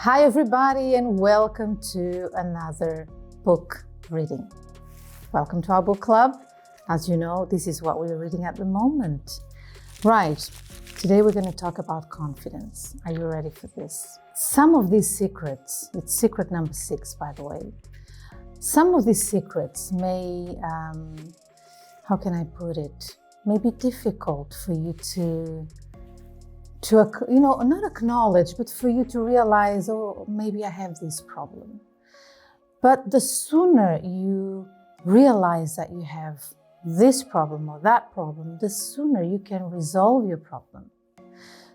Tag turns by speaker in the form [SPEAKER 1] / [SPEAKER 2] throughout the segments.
[SPEAKER 1] Hi everybody, and welcome to another book reading. Welcome to our book club. As you know, this is what we're reading at the moment. Right, today we're going to talk about confidence. Are you ready for this? Some of these secrets, it's secret number 6 by the way, some of these secrets may, how can I put it, may be difficult for you to not acknowledge, but for you to realize, oh, maybe I have this problem. But the sooner you realize that you have this problem or that problem, the sooner you can resolve your problem.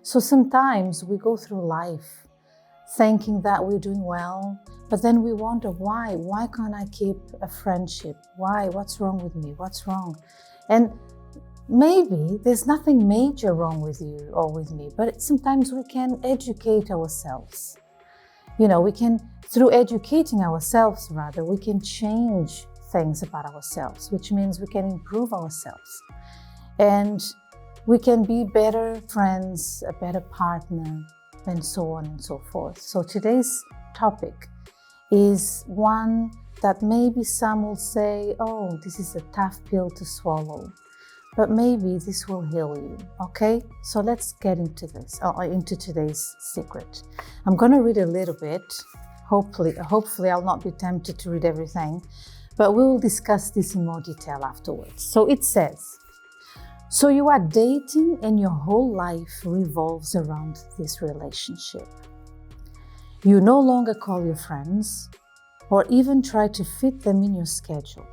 [SPEAKER 1] So sometimes we go through life thinking that we're doing well, but then we wonder why? Why can't I keep a friendship? Why? What's wrong with me? What's wrong? And maybe there's nothing major wrong with you or with me, but sometimes we can educate ourselves. Through educating ourselves, we can change things about ourselves, which means we can improve ourselves. And we can be better friends, a better partner, and so on and so forth. So today's topic is one that maybe some will say, oh, this is a tough pill to swallow. But maybe this will heal you, okay? So let's get into this, into today's secret. I'm going to read a little bit. Hopefully I'll not be tempted to read everything, but we will discuss this in more detail afterwards. So it says, so you are dating and your whole life revolves around this relationship. You no longer call your friends or even try to fit them in your schedule,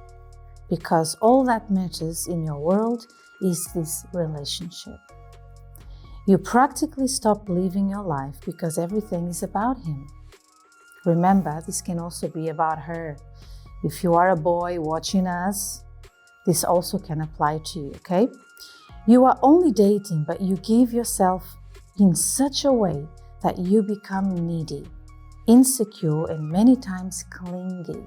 [SPEAKER 1] because all that matters in your world is this relationship. You practically stop living your life because everything is about him. Remember, this can also be about her. If you are a boy watching us, this also can apply to you, okay? You are only dating, but you give yourself in such a way that you become needy, insecure, and many times clingy.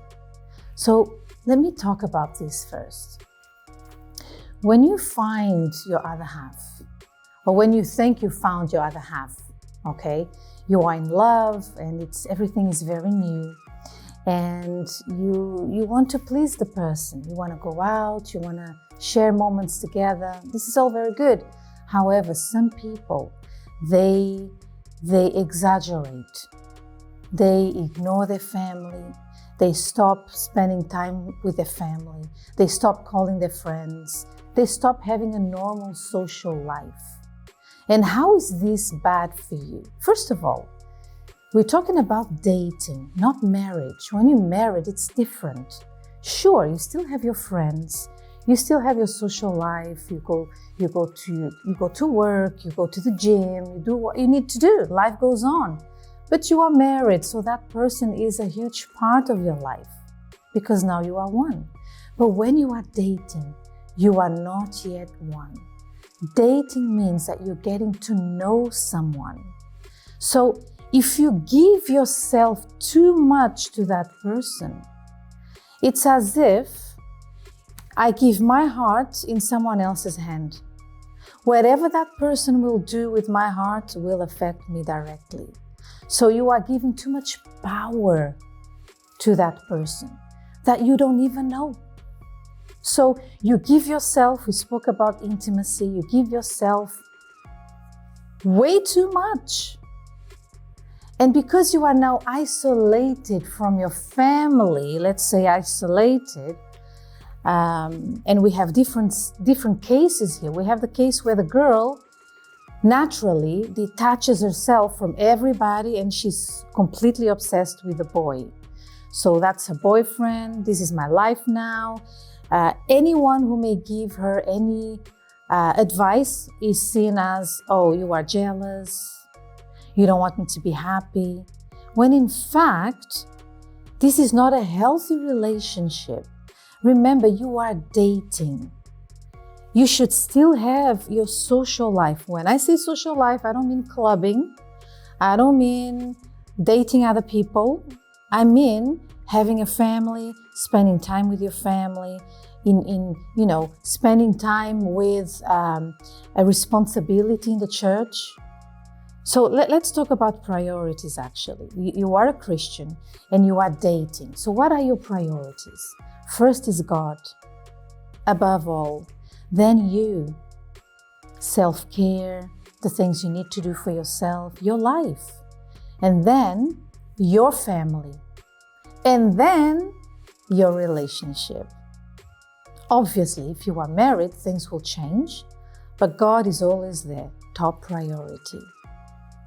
[SPEAKER 1] So let me talk about this first. When you find your other half, or when you think you found your other half, okay, you are in love and everything is very new, and you want to please the person. You want to go out, you want to share moments together. This is all very good. However, some people, they exaggerate. They ignore their family. They stop spending time with their family. They stop calling their friends. They stop having a normal social life. And how is this bad for you? First of all, we're talking about dating, not marriage. When you're married, it's different. Sure, you still have your friends. You still have your social life. You go to work, you go to the gym, you do what you need to do. Life goes on. But you are married, so that person is a huge part of your life because now you are one. But when you are dating, you are not yet one. Dating means that you're getting to know someone. So if you give yourself too much to that person, it's as if I give my heart in someone else's hand. Whatever that person will do with my heart will affect me directly. So you are giving too much power to that person that you don't even know. So you give yourself, we spoke about intimacy, you give yourself way too much. And because you are now isolated from your family, let's say isolated, and we have different cases here. We have the case where the girl naturally detaches herself from everybody and she's completely obsessed with the boy. So that's her boyfriend. This is my life now. Anyone who may give her any advice is seen as, oh, you are jealous. You don't want me to be happy. When in fact, this is not a healthy relationship. Remember, you are dating. You should still have your social life. When I say social life, I don't mean clubbing. I don't mean dating other people. I mean having a family, spending time with your family, spending time with a responsibility in the church. So let's talk about priorities actually. You are a Christian and you are dating. So what are your priorities? First is God, above all. Then you, self-care, the things you need to do for yourself, your life. And then your family. And then your relationship. Obviously, if you are married, things will change, but God is always there, top priority.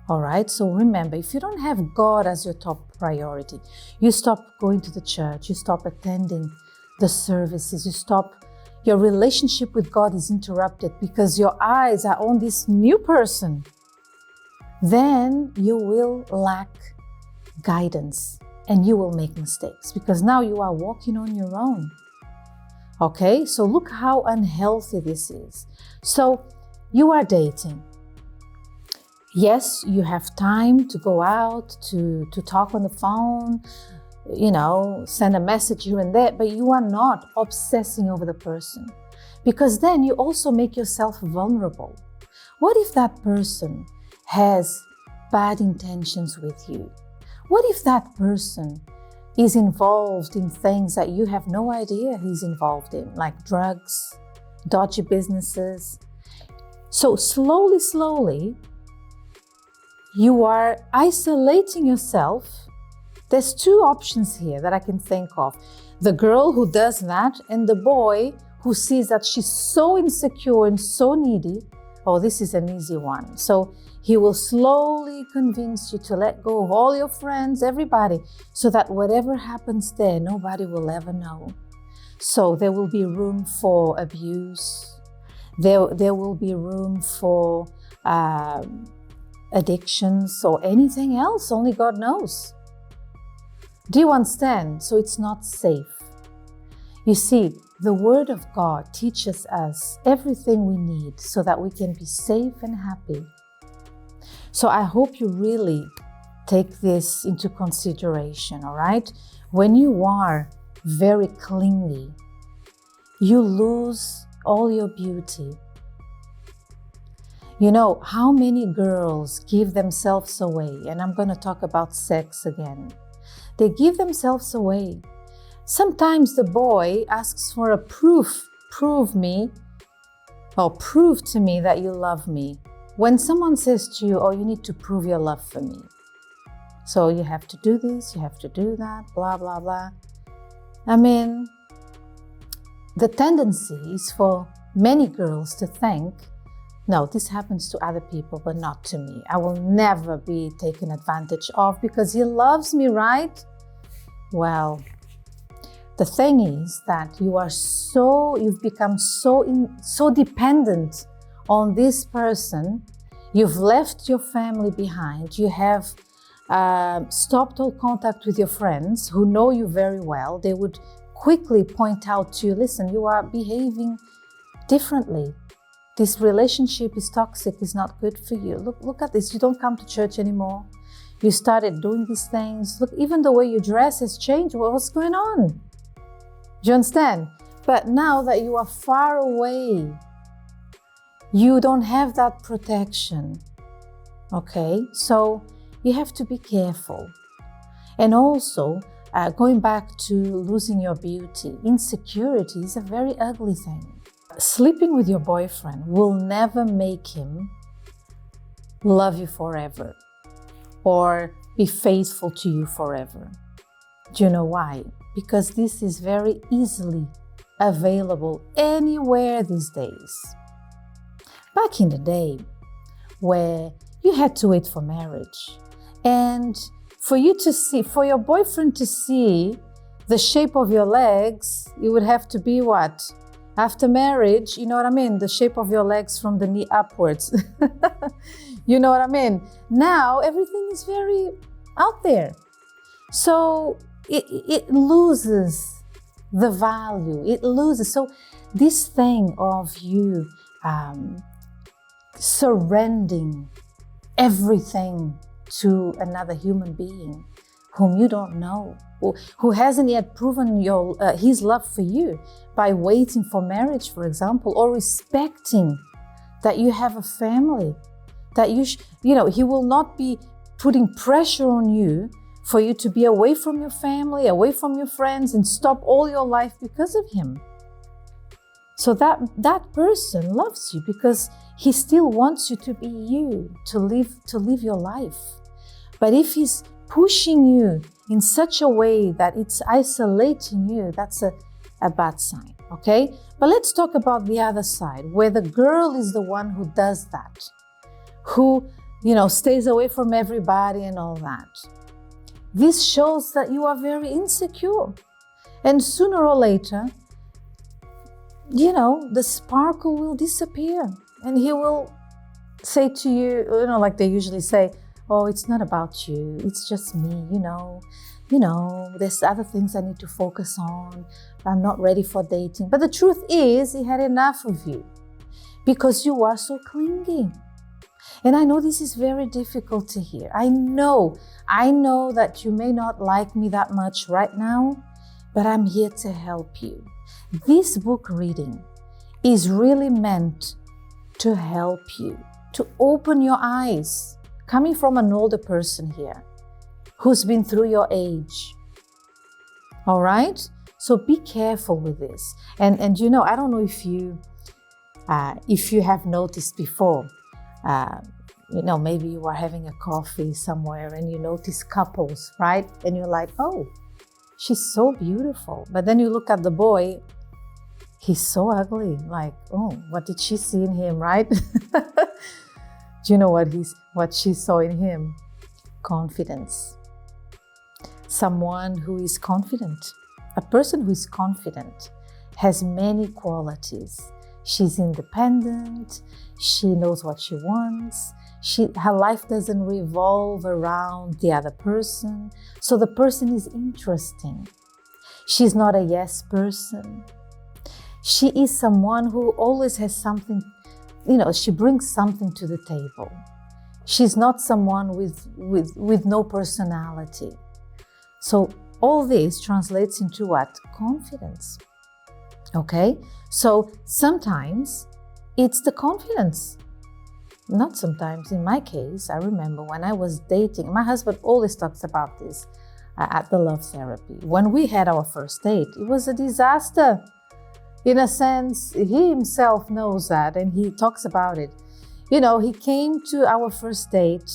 [SPEAKER 1] All right, so remember, if you don't have God as your top priority, you stop going to the church, you stop attending the services, your relationship with God is interrupted because your eyes are on this new person, then you will lack guidance and you will make mistakes because now you are walking on your own. Okay, so look how unhealthy this is. So you are dating. Yes, you have time to go out, to talk on the phone, send a message here and there, but you are not obsessing over the person because then you also make yourself vulnerable. What if that person has bad intentions with you? What if that person is involved in things that you have no idea he's involved in, like drugs, dodgy businesses? So slowly, you are isolating yourself. There's two options here that I can think of. The girl who does that and the boy who sees that she's so insecure and so needy. Oh, this is an easy one. So he will slowly convince you to let go of all your friends, everybody, so that whatever happens there, nobody will ever know. So there will be room for abuse. There will be room for addictions or anything else, only God knows. Do you understand? So it's not safe. You see, the Word of God teaches us everything we need so that we can be safe and happy. So I hope you really take this into consideration, all right? When you are very clingy, you lose all your beauty. You know, how many girls give themselves away? And I'm going to talk about sex again. They give themselves away. Sometimes the boy asks for a proof. Prove to me that you love me. When someone says to you, oh, you need to prove your love for me. So you have to do this, you have to do that, blah, blah, blah. I mean, the tendency is for many girls to think, no, this happens to other people, but not to me. I will never be taken advantage of because he loves me, right? Well, the thing is that you've become so dependent on this person. You've left your family behind. You have stopped all contact with your friends who know you very well. They would quickly point out to you, listen, you are behaving differently. This relationship is toxic, is not good for you. Look at this. You don't come to church anymore. You started doing these things. Look, even the way you dress has changed. What's going on? Do you understand? But now that you are far away, you don't have that protection. Okay? So you have to be careful. And also, going back to losing your beauty, insecurity is a very ugly thing. Sleeping with your boyfriend will never make him love you forever or be faithful to you forever. Do you know why? Because this is very easily available anywhere these days. Back in the day, where you had to wait for marriage, and for your boyfriend to see the shape of your legs, it would have to be what? After marriage, you know what I mean? The shape of your legs from the knee upwards. You know what I mean? Now, everything is very out there. So it loses the value. It loses. So this thing of you surrendering everything to another human being whom you don't know, who hasn't yet proven his love for you by waiting for marriage, for example, or respecting that you have a family, that he will not be putting pressure on you for you to be away from your family, away from your friends, and stop all your life because of him. So that person loves you because he still wants you to be you, to live your life. But if he's pushing you in such a way that it's isolating you, that's a bad sign, okay? But let's talk about the other side, where the girl is the one who does that, who, stays away from everybody and all that. This shows that you are very insecure. And sooner or later, the sparkle will disappear. And he will say to you, like they usually say, oh, it's not about you. It's just me, there's other things I need to focus on. I'm not ready for dating. But the truth is, he had enough of you because you are so clingy. And I know this is very difficult to hear. I know that you may not like me that much right now, but I'm here to help you. This book reading is really meant to help you, to open your eyes, coming from an older person here who's been through your age. All right? So be careful with this. And I don't know if you have noticed before, maybe you are having a coffee somewhere and you notice couples, right? And you're like, oh, she's so beautiful. But then you look at the boy, he's so ugly. Like, oh, what did she see in him, right? Do you know what she saw in him? Confidence. Someone who is confident. A person who is confident has many qualities. She's independent. She knows what she wants. Her life doesn't revolve around the other person. So the person is interesting. She's not a yes person. She is someone who always has something, she brings something to the table. She's not someone with no personality. So all this translates into what? Confidence. Okay? So sometimes it's the confidence. Not sometimes. In my case, I remember when I was dating, my husband always talks about this at the love therapy. When we had our first date, it was a disaster. In a sense, he himself knows that and he talks about it. He came to our first date.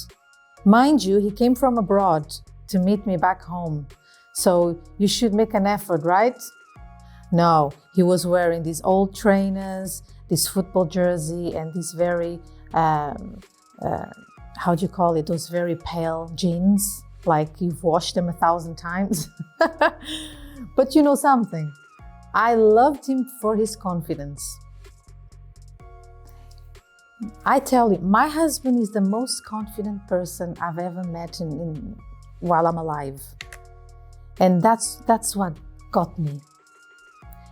[SPEAKER 1] Mind you, he came from abroad to meet me back home. So you should make an effort, right? No, he was wearing these old trainers, this football jersey, and these very, those very pale jeans, like you've washed them 1,000 times. But you know something? I loved him for his confidence. I tell you, my husband is the most confident person I've ever met while I'm alive. And that's what got me.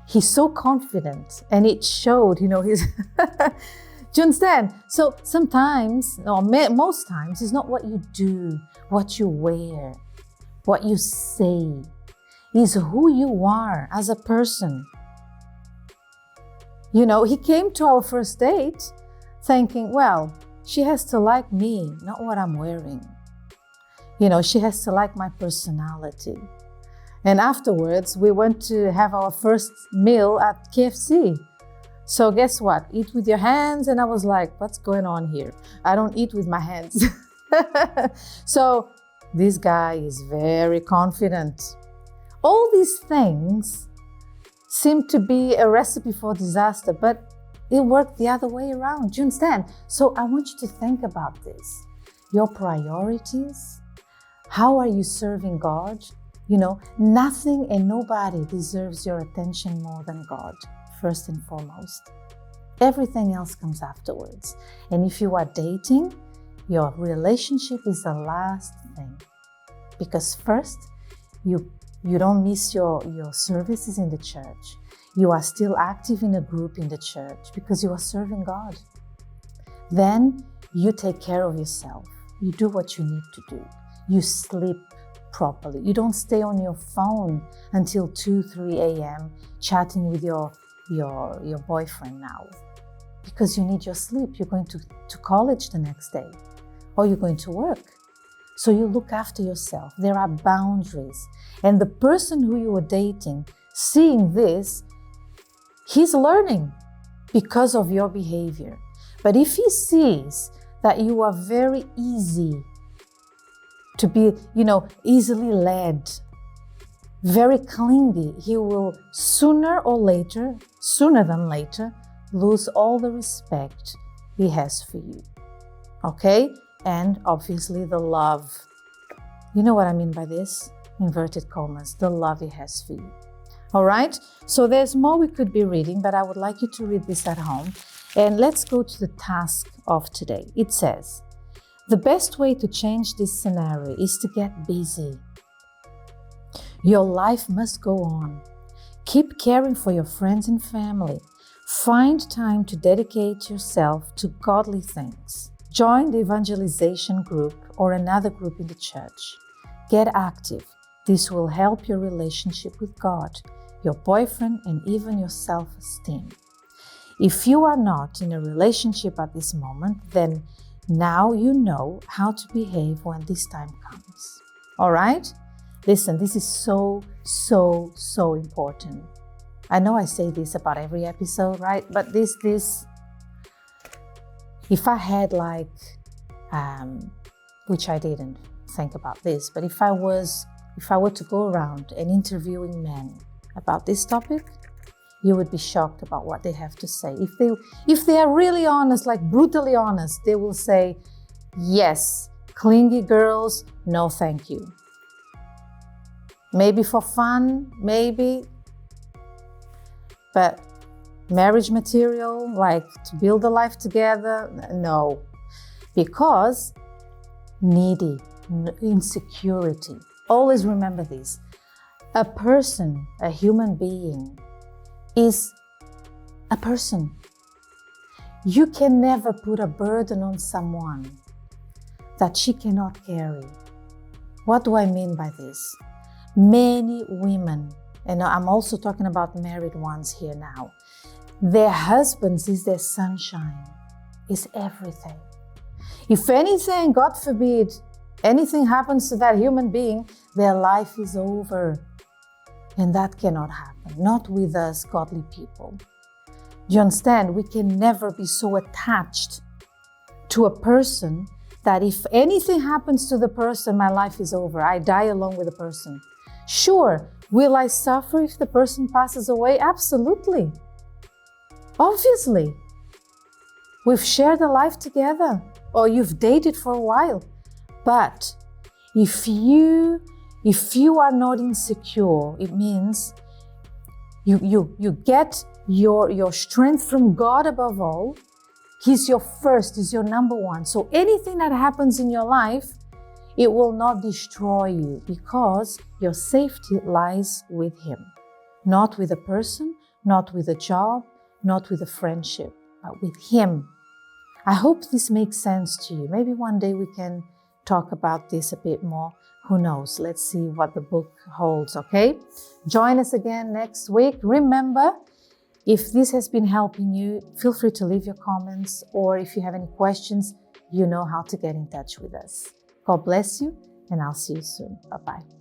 [SPEAKER 1] He's so confident, and it showed, his... Do you understand? So sometimes, most times, it's not what you do, what you wear, what you say. It's who you are as a person. He came to our first date thinking, well, she has to like me, not what I'm wearing. She has to like my personality. And afterwards, we went to have our first meal at KFC. So guess what? Eat with your hands. And I was like, what's going on here? I don't eat with my hands. So this guy is very confident. All these things seem to be a recipe for disaster, but it worked the other way around. Do you understand? So I want you to think about this. Your priorities. How are you serving God? Nothing and nobody deserves your attention more than God, first and foremost. Everything else comes afterwards. And if you are dating, your relationship is the last thing. Because first, you don't miss your services in the church. You are still active in a group in the church because you are serving God. Then you take care of yourself. You do what you need to do. You sleep properly. You don't stay on your phone until 2, 3 a.m. chatting with your boyfriend now. because you need your sleep. You're going to college the next day, or you're going to work. So you look after yourself. There are boundaries. And the person who you are dating, seeing this, he's learning because of your behavior. But if he sees that you are very easy to be, easily led, very clingy, he will sooner than later, lose all the respect he has for you. Okay? And obviously the love. You know what I mean by this? Inverted commas, the love he has for you. All right? So there's more we could be reading, but I would like you to read this at home. And let's go to the task of today. It says, the best way to change this scenario is to get busy. Your life must go on. Keep caring for your friends and family. Find time to dedicate yourself to godly things. Join the evangelization group or another group in the church. Get active. This will help your relationship with God, your boyfriend, and even your self-esteem. If you are not in a relationship at this moment, then now you know how to behave when this time comes. All right? Listen, this is so important. I know I say this about every episode, right? But this, if I had which I didn't think about this, but if I were to go around and interviewing men about this topic, you would be shocked about what they have to say. If they are really honest, like brutally honest, they will say, yes, clingy girls, no thank you. Maybe for fun, maybe, but marriage material, like to build a life together, no. Because needy, insecurity. Always remember this. A person, a human being, is a person. You can never put a burden on someone that she cannot carry. What do I mean by this? Many women, and I'm also talking about married ones here now, their husbands is their sunshine, is everything. If anything, God forbid, anything happens to that human being, their life is over. And that cannot happen, not with us godly people. Do you understand? We can never be so attached to a person that if anything happens to the person, my life is over. I die along with the person. Sure, will I suffer if the person passes away? Absolutely. Obviously. We've shared a life together, or you've dated for a while. But if you are not insecure, it means you get your strength from God above all. He's your first, He's your number one. So anything that happens in your life, it will not destroy you because your safety lies with Him. Not with a person, not with a job, not with a friendship, but with Him. I hope this makes sense to you. Maybe one day we can talk about this a bit more. Who knows? Let's see what the book holds, okay? Join us again next week. Remember, if this has been helping you, feel free to leave your comments, or if you have any questions, you know how to get in touch with us. God bless you, and I'll see you soon. Bye-bye.